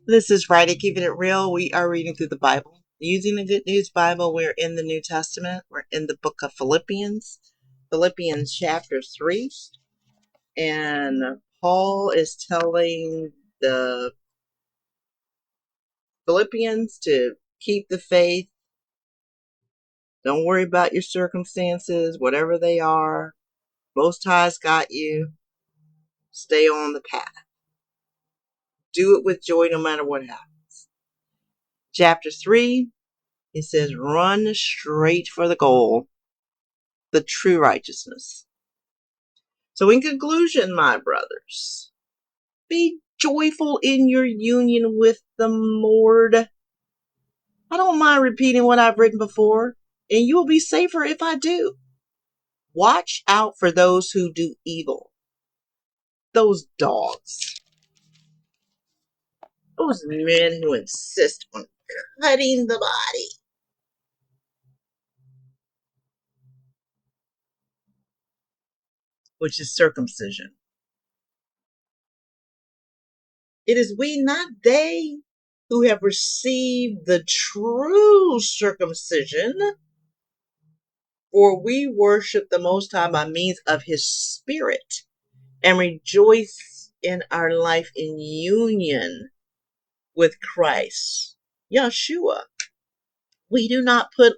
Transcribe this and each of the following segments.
This is Ridea, keeping it real. We are reading through the Bible. Using the Good News Bible, we're in the New Testament. We're in the book of Philippians. Philippians chapter 3. And Paul is telling the Philippians to keep the faith. Don't worry about your circumstances, whatever they are. Most High's got you. Stay on the path. Do it with joy no matter what happens. Chapter 3, it says, run straight for the goal, the true righteousness. So in conclusion, my brothers, be joyful in your union with the Lord. I don't mind repeating what I've written before, and you will be safer if I do. Watch out for those who do evil. Those dogs. Those men who insist on cutting the body. Which is circumcision. It is we, not they, who have received the true circumcision, for we worship the Most High by means of His Spirit and rejoice in our life in union with Christ, Yeshua. We do not put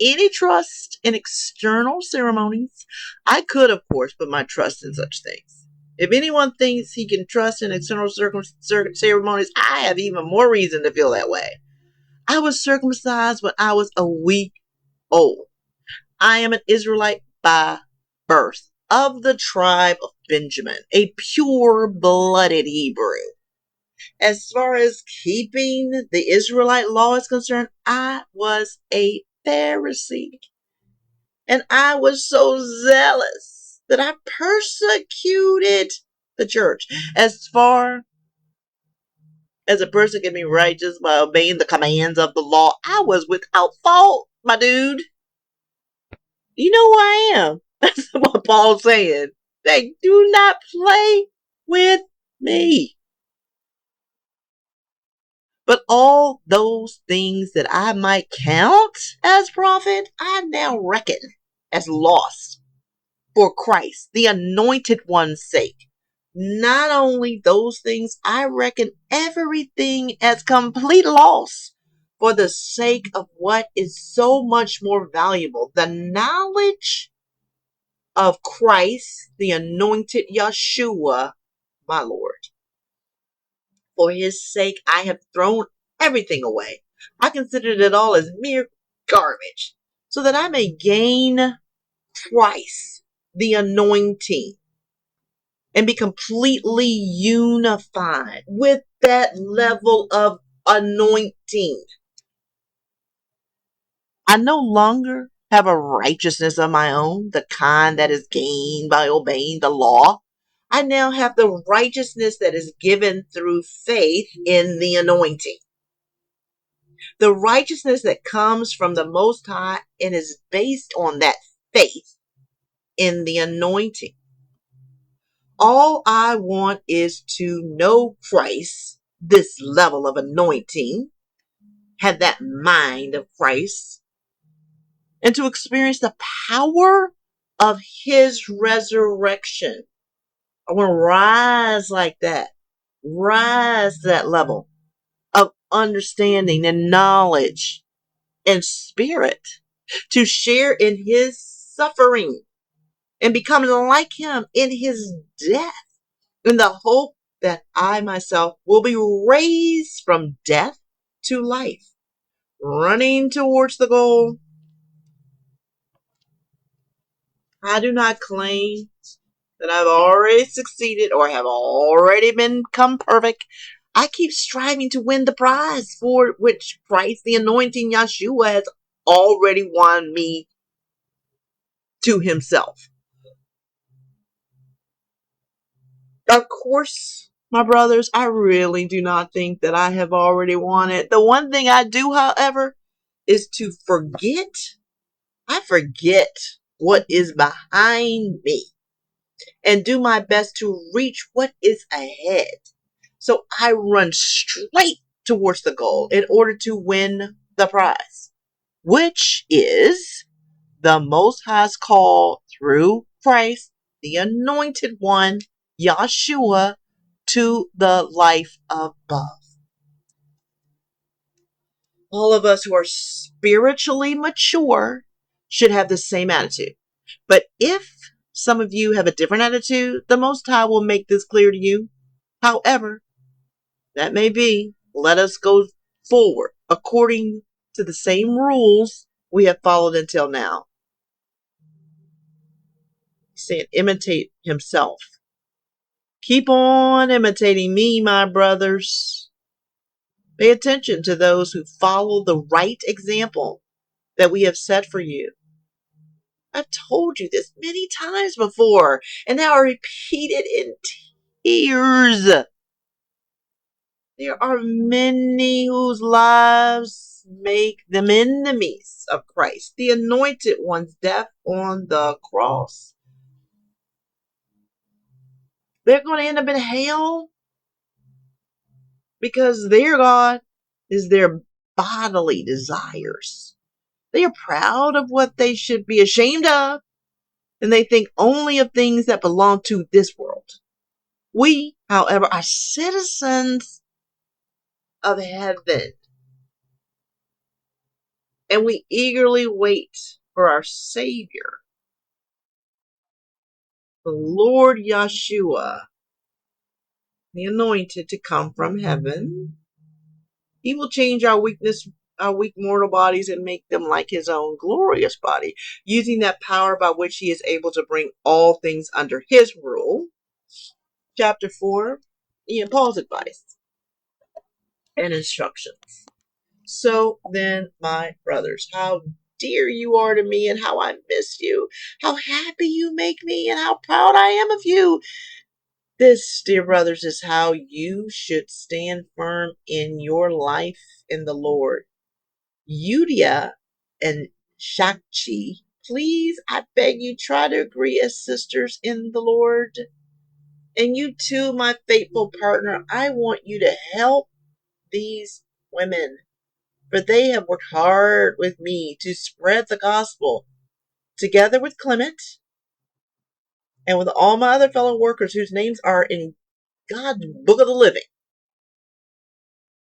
any trust in external ceremonies. I could, of course, put my trust in such things. If anyone thinks he can trust in external ceremonies, I have even more reason to feel that way. I was circumcised when I was a week old. I am an Israelite by birth, of the tribe of Benjamin, a pure-blooded Hebrew. As far as keeping the Israelite law is concerned, I was a Pharisee. And I was so zealous that I persecuted the church. As far as a person can be righteous by obeying the commands of the law, I was without fault, my dude. You know who I am. That's what Paul's saying. They do not play with me. But all those things that I might count as profit, I now reckon as loss for Christ, the anointed one's sake. Not only those things, I reckon everything as complete loss for the sake of what is so much more valuable, the knowledge of Christ, the anointed Yeshua, my Lord. For His sake, I have thrown everything away. I considered it all as mere garbage, so that I may gain Christ, the anointing, and be completely unified with that level of anointing. I no longer have a righteousness of my own, the kind that is gained by obeying the law. I now have the righteousness that is given through faith in the anointing. The righteousness that comes from the Most High and is based on that faith in the anointing. All I want is to know Christ, this level of anointing, have that mind of Christ, and to experience the power of His resurrection. I want to rise like that. Rise to that level of understanding and knowledge and spirit. To share in His suffering and becoming like Him in His death, in the hope that I myself will be raised from death to life, running towards the goal. I do not claim that I've already succeeded or have already become perfect. I keep striving to win the prize for which Christ, the anointing Yeshua, has already won me to Himself. Of course, my brothers, I really do not think that I have already won it. The one thing I do, however, is to forget. I forget what is behind me and do my best to reach what is ahead. So I run straight towards the goal in order to win the prize, which is the Most High's call through Christ, the Anointed One, Yahshua, to the life above. All of us who are spiritually mature should have the same attitude. But if some of you have a different attitude, the Most High will make this clear to you. However, that may be, let us go forward according to the same rules we have followed until now. He's saying, imitate himself. Keep on imitating me, my brothers. Pay attention to those who follow the right example that we have set for you. I've told you this many times before, and now I repeat it in tears. There are many whose lives make them enemies of Christ, the Anointed One's death on the cross. They're going to end up in hell because their God is their bodily desires. They are proud of what they should be ashamed of, and they think only of things that belong to this world. We, however, are citizens of heaven, and we eagerly wait for our Savior, the Lord Yahshua, the Anointed, to come from heaven. He will change our weak mortal bodies and make them like his own glorious body, using that power by which he is able to bring all things under his rule. Chapter 4, Paul's advice and instructions. So then, my brothers, how dear you are to me and how I miss you, how happy you make me and how proud I am of you. This, dear brothers, is how you should stand firm in your life in the Lord. Ridea and Shakchi, please, I beg you, try to agree as sisters in the Lord. And you too, my faithful partner, I want you to help these women, for they have worked hard with me to spread the gospel, together with Clement and with all my other fellow workers whose names are in God's book of the living.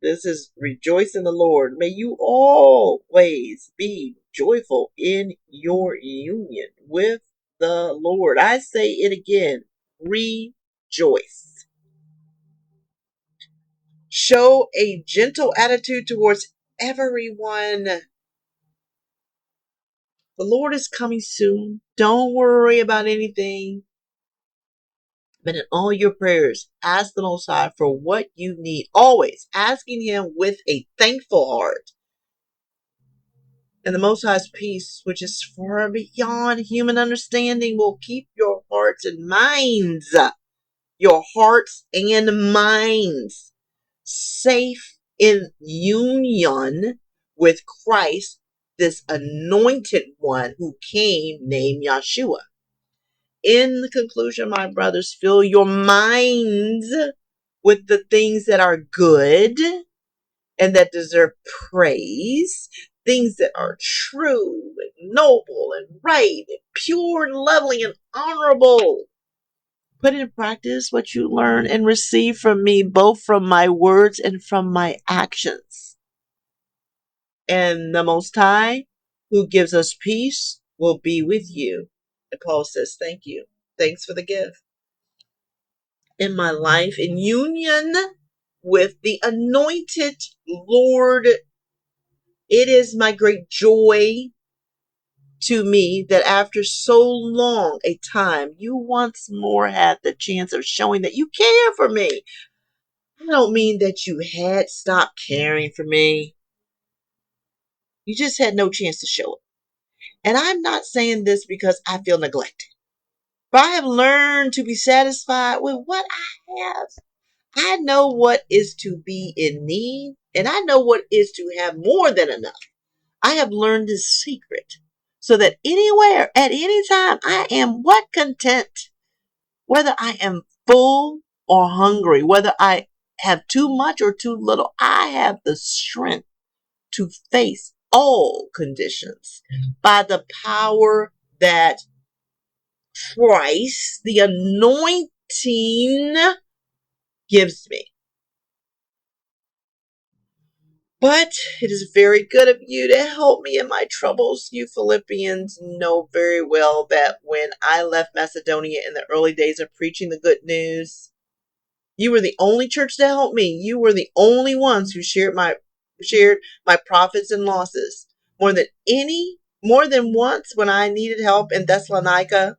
This is rejoice in the Lord. May you always be joyful in your union with the Lord. I say it again, rejoice. Show a gentle attitude towards everyone. The Lord is coming soon. Don't worry about anything. But in all your prayers, ask the Most High for what you need. Always asking him with a thankful heart. And the Most High's peace, which is far beyond human understanding, will keep your hearts and minds safe in union with Christ, this anointed one who came, named Yahshua. In the conclusion, my brothers, fill your minds with the things that are good and that deserve praise, things that are true and noble and right and pure and lovely and honorable. Put in practice what you learn and receive from me, both from my words and from my actions. And the Most High, who gives us peace, will be with you. And Paul says, thank you. Thanks for the gift. In my life, in union with the anointed Lord, it is my great joy to me that after so long a time, you once more had the chance of showing that you care for me. I don't mean that you had stopped caring for me. You just had no chance to show it. And I'm not saying this because I feel neglected. But I have learned to be satisfied with what I have. I know what is to be in need, and I know what is to have more than enough. I have learned this secret so that anywhere, at any time, I am content, whether I am full or hungry, whether I have too much or too little. I have the strength to face all conditions by the power that Christ, the anointing, gives me. But it is very good of you to help me in my troubles. You Philippians know very well that when I left Macedonia in the early days of preaching the good news, you were the only church to help me. You were the only ones who shared my profits and losses. More than once when I needed help in Thessalonica,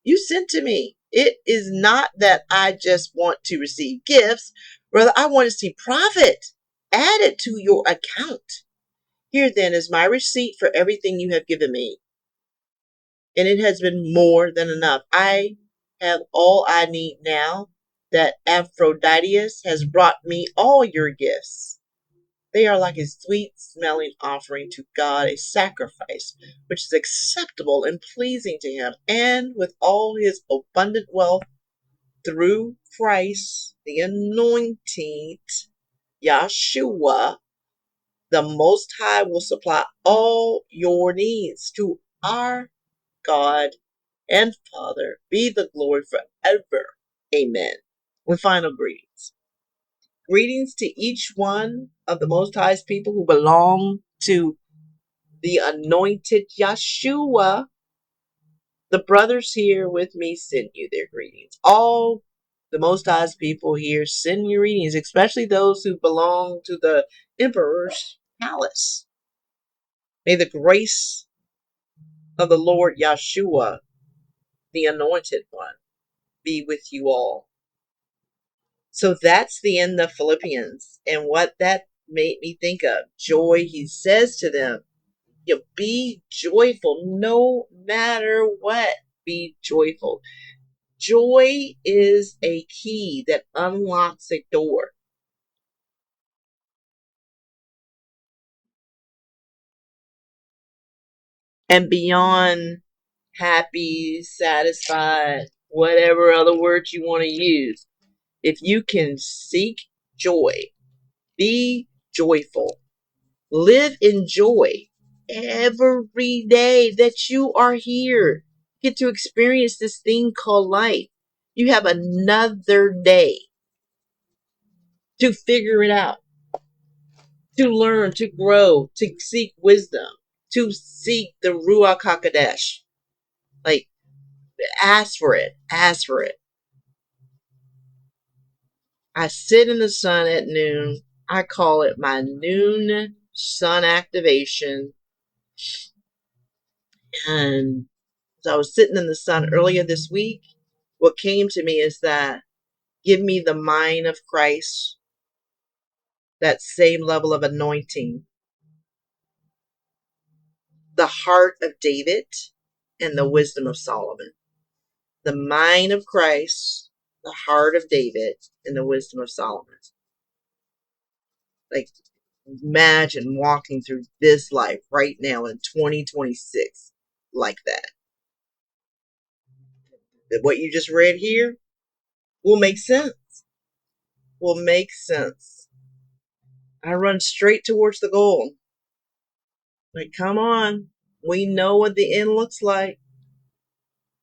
you sent to me. It is not that I just want to receive gifts. Rather, I want to see profit added to your account. Here then is my receipt for everything you have given me. And it has been more than enough. I have all I need now that Aphroditus has brought me all your gifts. They are like a sweet smelling offering to God, a sacrifice which is acceptable and pleasing to him. And with all his abundant wealth through Christ, the anointed Yahshua, the Most High will supply all your needs. To our God and Father be the glory forever. Amen. With final greetings. Greetings to each one of the Most High's people who belong to the anointed Yahshua. The brothers here with me send you their greetings. All the Most High's people here send you greetings, especially those who belong to the Emperor's palace. May the grace of the Lord Yahshua, the Anointed One, be with you all. So that's the end of Philippians. And what that made me think of, joy, he says to them, you be joyful no matter what. Be joyful. Joy is a key that unlocks a door. And beyond happy, satisfied, whatever other words you want to use, if you can seek joy, be joyful, live in joy every day that you are here. Get to experience this thing called life. You have another day to figure it out, to learn, to grow, to seek wisdom, to seek the Ruach HaKodesh. Like, ask for it. Ask for it. I sit in the sun at noon. I call it my noon sun activation. And as I was sitting in the sun earlier this week, what came to me is that give me the mind of Christ, that same level of anointing, the heart of David, and the wisdom of Solomon. The mind of Christ, the heart of David, and the wisdom of Solomon. Like, imagine walking through this life right now in 2026 like that. What you just read here will make sense. Will make sense. I run straight towards the goal. Like, come on. We know what the end looks like.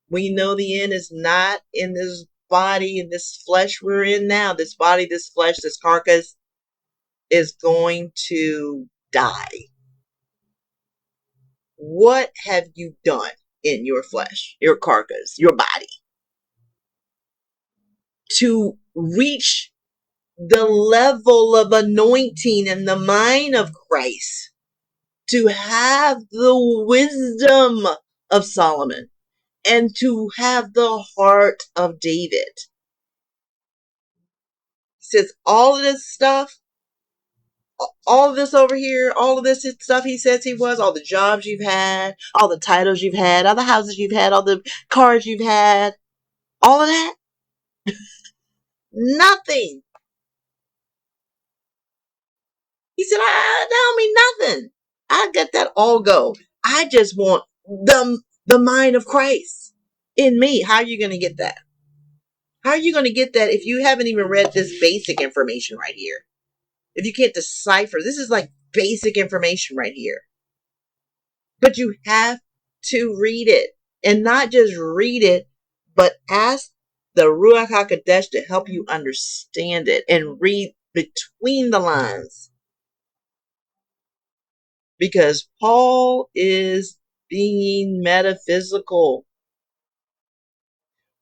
We know the end is not in this body, in this flesh we're in now. This body, this flesh, this carcass is going to die. What have you done in your flesh, your carcass, your body to reach the level of anointing and the mind of Christ, to have the wisdom of Solomon, and to have the heart of David? He says all of this stuff, all of this over here, all of this stuff he says he was, all the jobs you've had, all the titles you've had, all the houses you've had, all the cars you've had, all of that, nothing. He said, that don't mean nothing. I get that all go. I just want the mind of Christ in me. How are you going to get that? How are you going to get that if you haven't even read this basic information right here? If you can't decipher, this is like basic information right here. But you have to read it, and not just read it, but ask the Ruach HaKodesh to help you understand it and read between the lines. Because Paul is being metaphysical.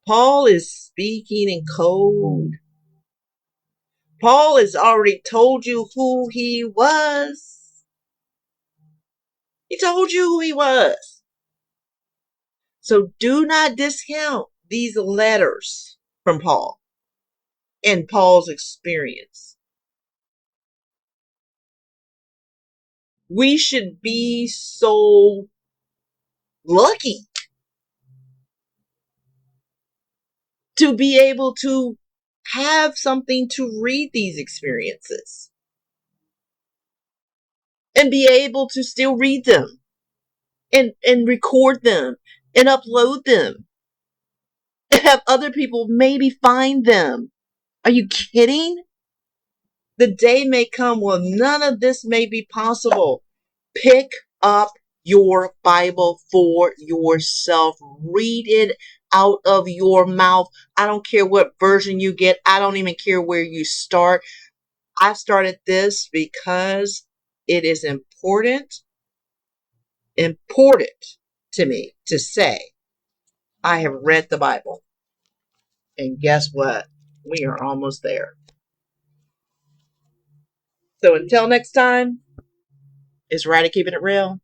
Paul is speaking in code. Paul has already told you who he was. He told you who he was. So do not discount these letters from Paul and Paul's experience. We should be so lucky to be able to have something to read these experiences and be able to still read them and record them and upload them and have other people maybe find them. Are you kidding? The day may come when none of this may be possible. Pick up your Bible for yourself. Read it out of your mouth. I don't care what version you get. I don't even care where you start. I started this because it is important to me to say, I have read the Bible. And guess what? We are almost there. So until next time, it's Ridea keeping it real.